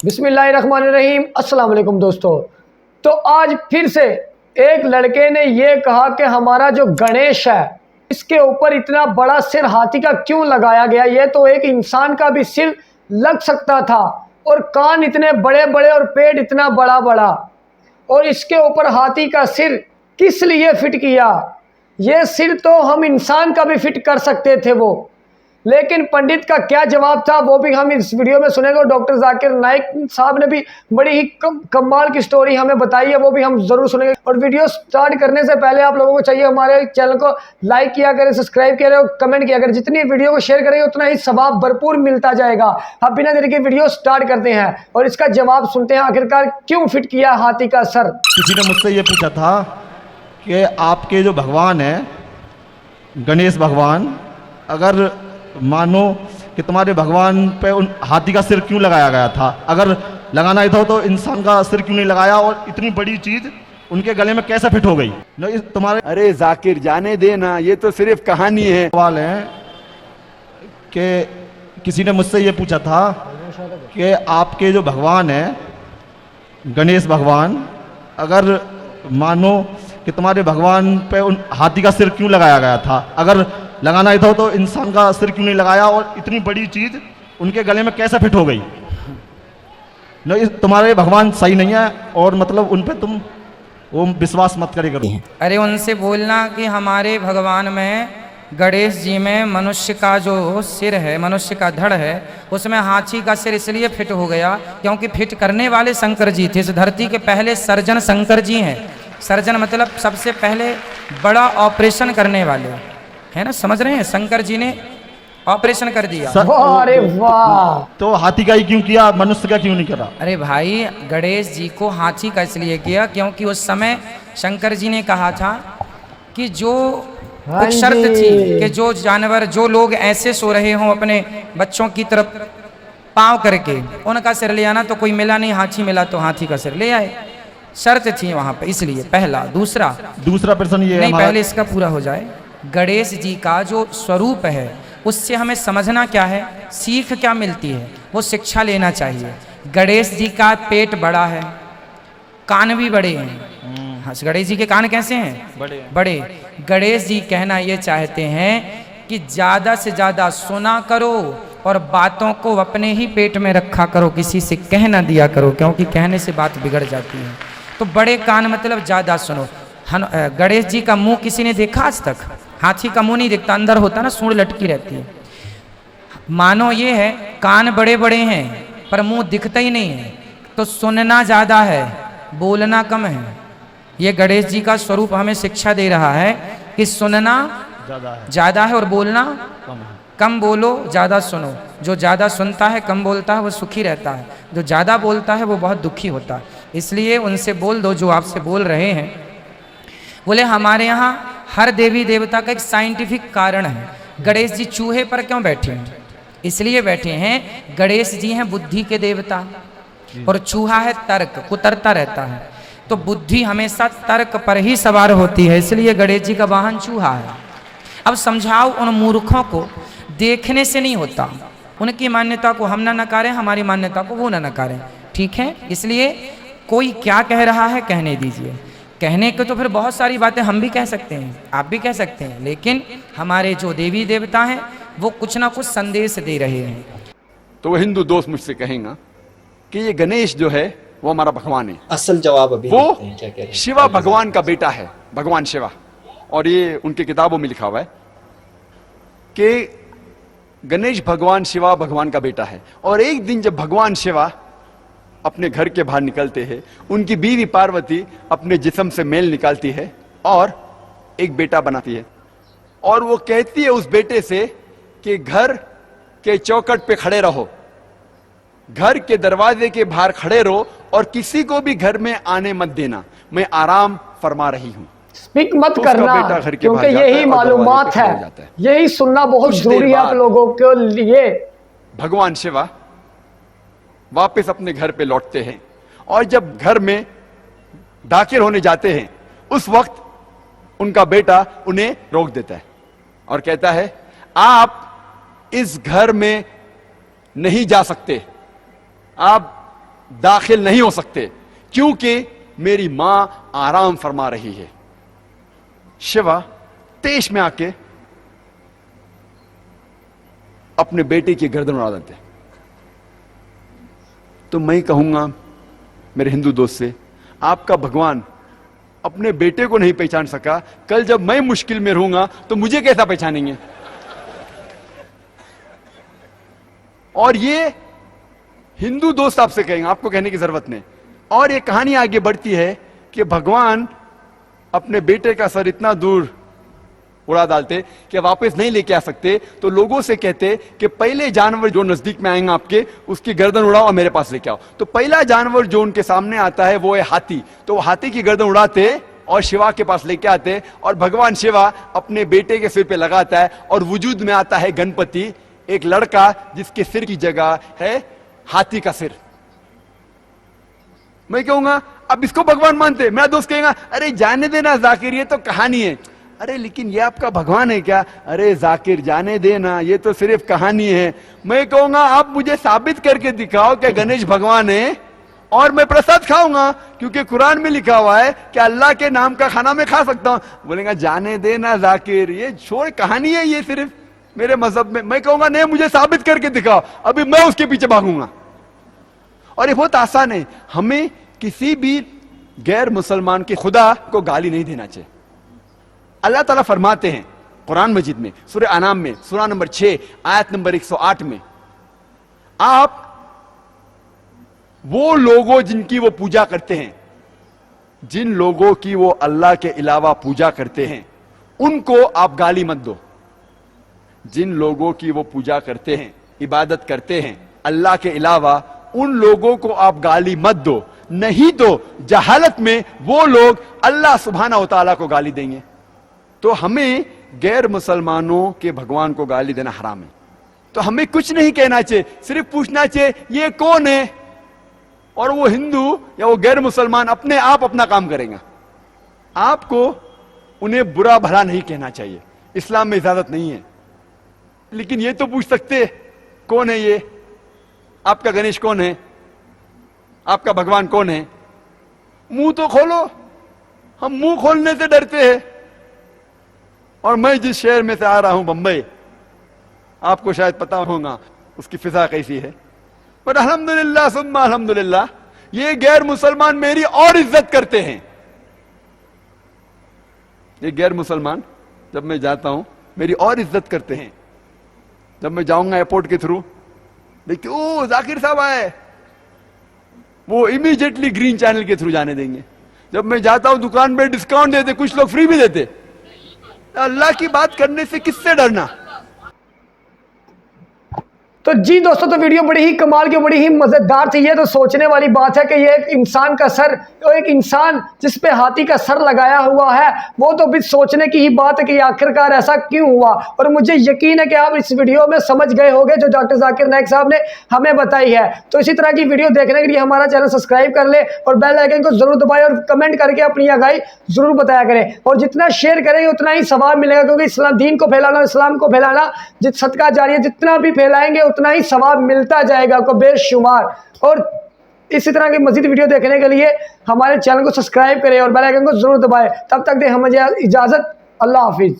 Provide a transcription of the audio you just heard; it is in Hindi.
बिस्मिल्लाहिर्रहमानिर्रहीम। अस्सलाम वालेकुम दोस्तों। तो आज फिर से एक लड़के ने ये कहा कि हमारा जो गणेश है इसके ऊपर इतना बड़ा सिर हाथी का क्यों लगाया गया। ये तो एक इंसान का भी सिर लग सकता था, और कान इतने बड़े बड़े और पेट इतना बड़ा बड़ा, और इसके ऊपर हाथी का सिर किस लिए फिट किया। ये सिर तो हम इंसान का भी फिट कर सकते थे वो, लेकिन पंडित का क्या जवाब था वो भी हम इस वीडियो में सुनेंगे। डॉक्टर जाकिर नाइक साहब ने भी बड़ी ही कमाल की स्टोरी हमें बताई है, वो भी हम जरूर सुनेंगे। और वीडियो स्टार्ट करने से पहले आप लोगों को चाहिए हमारे चैनल को लाइक किया करें, सब्सक्राइब किया करें, कमेंट किया करें। जितनी वीडियो को शेयर करेंगे उतना ही सवाब भरपूर मिलता जाएगा। अब बिना देरी के वीडियो स्टार्ट करते हैं और इसका जवाब सुनते हैं, आखिरकार क्यों फिट किया हाथी का सर। किसी ने मुझसे ये पूछा था कि आपके जो भगवान है गणेश भगवान, अगर मानो कि तुम्हारे भगवान पे उन हाथी का सिर क्यों लगाया गया था, अगर लगाना ही था तो इंसान का सिर क्यों नहीं लगाया, और इतनी बड़ी चीज उनके गले में कैसे फिट हो गई तुम्हारे। अरे जाकिर जाने देना, ये तो सिर्फ कहानी है। सवाल है कि किसी ने मुझसे ये पूछा था कि आपके जो भगवान है गणेश भगवान, अगर मानो कि तुम्हारे भगवान पे उन हाथी का सिर क्यों लगाया गया था, अगर लगाना ही था तो इंसान का सिर क्यों नहीं लगाया, और इतनी बड़ी चीज उनके गले में कैसे फिट हो गई। तुम्हारे भगवान सही नहीं है, और मतलब उन पे तुम वो विश्वास मत करे करो। अरे उनसे बोलना कि हमारे भगवान में गणेश जी में मनुष्य का जो सिर है, मनुष्य का धड़ है, उसमें हाथी का सिर इसलिए फिट हो गया क्योंकि फिट करने वाले शंकर जी थे। इस धरती के पहले सर्जन शंकर जी हैं। सर्जन मतलब सबसे पहले बड़ा ऑपरेशन करने वाले, है ना, समझ रहे हैं। शंकर जी ने ऑपरेशन कर दिया। अरे वाह। तो हाथी का ही क्यों किया, मनुष्य का क्यों नहीं करा। अरे भाई, गणेश जी को हाथी का इसलिए किया क्योंकि उस समय शंकर जी ने कहा था कि जो एक शर्त थी कि जो जानवर, जो लोग ऐसे सो रहे हों अपने बच्चों की तरफ पाँव करके, उनका सिर ले आना। तो कोई मिला नहीं, हाथी मिला तो हाथी का सिर ले आए। शर्त थी वहां पे, इसलिए पहला। दूसरा प्रश्न ये नहीं, पहले इसका पूरा हो जाए। गणेश जी का जो स्वरूप है उससे हमें समझना क्या है, सीख क्या मिलती है, वो शिक्षा लेना चाहिए। गणेश जी का पेट बड़ा है, कान भी बड़े हैं। हाँ, गणेश जी के कान कैसे हैं? बड़े। गणेश जी कहना ये चाहते हैं कि ज्यादा से ज्यादा सुना करो और बातों को अपने ही पेट में रखा करो, किसी से कह ना दिया करो, क्योंकि कहने से बात बिगड़ जाती है। तो बड़े कान मतलब ज्यादा सुनो। गणेश जी का मुंह किसी ने देखा आज तक? हाथी का मुंह नहीं दिखता, अंदर होता ना, सूंड लटकी रहती है। मानो ये है कान बड़े बड़े हैं पर मुंह दिखता ही नहीं है, तो सुनना ज्यादा है, बोलना कम है। ये गणेश जी का स्वरूप हमें शिक्षा दे रहा है कि सुनना ज्यादा है और बोलना कम बोलो, ज्यादा सुनो। जो ज्यादा सुनता है, कम बोलता है, वो सुखी रहता है। जो ज्यादा बोलता है वो बहुत दुखी होता है। इसलिए उनसे बोल दो जो आपसे बोल रहे हैं। बोले हमारे यहाँ हर देवी देवता का एक साइंटिफिक कारण है। गणेश जी चूहे पर क्यों बैठे हैं? इसलिए बैठे हैं, गणेश जी हैं बुद्धि के देवता और चूहा है तर्क, कुतरता रहता है। तो बुद्धि हमेशा तर्क पर ही सवार होती है, इसलिए गणेश जी का वाहन चूहा है। अब समझाओ उन मूर्खों को, देखने से नहीं होता। उनकी मान्यता को हम ना नकारें, हमारी मान्यता को वो ना नकारें, ठीक है। इसलिए कोई क्या कह रहा है कहने दीजिए। कहने को तो फिर बहुत सारी बातें हम भी कह सकते हैं, आप भी कह सकते हैं, लेकिन हमारे जो देवी देवता हैं वो कुछ ना कुछ संदेश दे रहे हैं। तो वो हिंदू दोस्त मुझसे कहेगा कि ये गणेश जो है वो हमारा भगवान है। असल जवाब अभी वो शिवा भगवान का बेटा है, भगवान शिवा। और ये उनकी किताबों में लिखा हुआ है कि गणेश भगवान शिवा भगवान का बेटा है। और एक दिन जब भगवान शिवा अपने घर के बाहर निकलते हैं, उनकी बीवी पार्वती अपने जिस्म से मेल निकालती है और एक बेटा बनाती है। और वो कहती है उस बेटे से कि घर के चौखट पे खड़े रहो, घर के दरवाजे के बाहर खड़े रहो और किसी को भी घर में आने मत देना, मैं आराम फरमा रही हूं। स्पीक मत तो करना, क्योंकि यही मालूमात है, यही सुनना बहुत जरूरी है आप लोगों के लिए। भगवान शिवा वापस अपने घर पे लौटते हैं और जब घर में दाखिल होने जाते हैं उस वक्त उनका बेटा उन्हें रोक देता है और कहता है, आप इस घर में नहीं जा सकते, आप दाखिल नहीं हो सकते, क्योंकि मेरी मां आराम फरमा रही है। शिवा तेज में आके अपने बेटे की गर्दन उड़ा देते। तो मैं कहूंगा मेरे हिंदू दोस्त से, आपका भगवान अपने बेटे को नहीं पहचान सका, कल जब मैं मुश्किल में रहूंगा तो मुझे कैसा पहचानेंगे? और ये हिंदू दोस्त आपसे कहेंगे, आपको कहने की जरूरत नहीं। और ये कहानी आगे बढ़ती है कि भगवान अपने बेटे का सर इतना दूर उड़ा डालते कि वापस नहीं लेके आ सकते, तो लोगों से कहते कि पहले जानवर जो नजदीक में आएंगे आपके, उसकी गर्दन उड़ाओ और मेरे पास लेके आओ। तो पहला जानवर जो उनके सामने आता है वो है हाथी। तो वो हाथी की गर्दन उड़ाते और शिवा के पास लेके आते, और भगवान शिवा अपने बेटे के सिर पे लगाता है, और वजूद में आता है गणपति, एक लड़का जिसके सिर की जगह है हाथी का सिर। मैं कहूंगा अब इसको भगवान मानते? मेरा दोस्त कहेगा अरे जाने देना जाकिर, ये तो कहानी है। अरे लेकिन ये आपका भगवान है क्या? अरे जाकिर जाने देना, ये तो सिर्फ कहानी है। मैं कहूंगा आप मुझे साबित करके दिखाओ कि गणेश भगवान है, और मैं प्रसाद खाऊंगा, क्योंकि कुरान में लिखा हुआ है कि अल्लाह के नाम का खाना मैं खा सकता हूं। बोलेगा जाने देना जाकिर, ये छोड़, कहानी है ये सिर्फ मेरे मजहब में। मैं कहूंगा नहीं, मुझे साबित करके दिखाओ, अभी मैं उसके पीछे भागूंगा। और ये बहुत आसान है, हमें किसी भी गैर मुसलमान के खुदा को गाली नहीं देना चाहिए। अल्लाह ताला फरमाते हैं कुरान मजीद में, सूरह अनाम में, सूरह नंबर 6 आयत नंबर 108 में, आप वो लोगों जिनकी वो पूजा करते हैं, जिन लोगों की वो अल्लाह के अलावा पूजा करते हैं, उनको आप गाली मत दो। जिन लोगों की वो पूजा करते हैं, इबादत करते हैं अल्लाह के अलावा, उन लोगों को आप गाली मत दो, नहीं तो जहालत में वो लोग अल्लाह सुब्हानहू व तआला को गाली देंगे। तो हमें गैर मुसलमानों के भगवान को गाली देना हराम है। तो हमें कुछ नहीं कहना चाहिए, सिर्फ पूछना चाहिए ये कौन है, और वो हिंदू या वो गैर मुसलमान अपने आप अपना काम करेंगे। आपको उन्हें बुरा भला नहीं कहना चाहिए, इस्लाम में इजाजत नहीं है। लेकिन ये तो पूछ सकते कौन है ये, आपका गणेश कौन है, आपका भगवान कौन है? मुंह तो खोलो। हम मुंह खोलने से डरते हैं। और मैं जिस शहर में से आ रहा हूं, बंबई, आपको शायद पता होगा उसकी फिजा कैसी है, पर अल्हम्दुलिल्लाह सुम्मा अल्हम्दुलिल्लाह, ये गैर मुसलमान मेरी और इज्जत करते हैं। ये गैर मुसलमान जब मैं जाता हूं मेरी और इज्जत करते हैं। जब मैं जाऊंगा एयरपोर्ट के थ्रू, देखते ओ जाकिर साहब आए, वो इमीडिएटली ग्रीन चैनल के थ्रू जाने देंगे। जब मैं जाता हूं दुकान पे डिस्काउंट देते, कुछ लोग फ्री भी देते। अल्लाह की बात करने से किससे डरना? तो जी दोस्तों, तो वीडियो बड़ी ही कमाल की, बड़ी ही मजेदार थी। ये तो सोचने वाली बात है कि ये एक इंसान का सर, तो एक इंसान जिस पे हाथी का सर लगाया हुआ है, वो तो भी सोचने की ही बात है कि आखिरकार ऐसा क्यों हुआ। और मुझे यकीन है कि आप इस वीडियो में समझ गए होंगे जो डॉक्टर जाकिर नाइक साहब ने हमें बताई है। तो इसी तरह की वीडियो देखने के लिए हमारा चैनल सब्सक्राइब कर ले और बेल आइकन को जरूर दबाएं, और कमेंट करके अपनी आगाही जरूर बताया करें। और जितना शेयर करेंगे उतना ही सवाब मिलेगा, क्योंकि इस्लाम दीन को फैलाना, इस्लाम को फैलाना सदका जारिया, जितना भी फैलाएंगे उतना ही सवाब मिलता जाएगा आपको बेशुमार। और इसी तरह की मज़ीद वीडियो देखने के लिए हमारे चैनल को सब्सक्राइब करें और बेल आइकन को जरूर दबाएं। तब तक दे हमें इजाज़त। अल्लाह हाफिज़।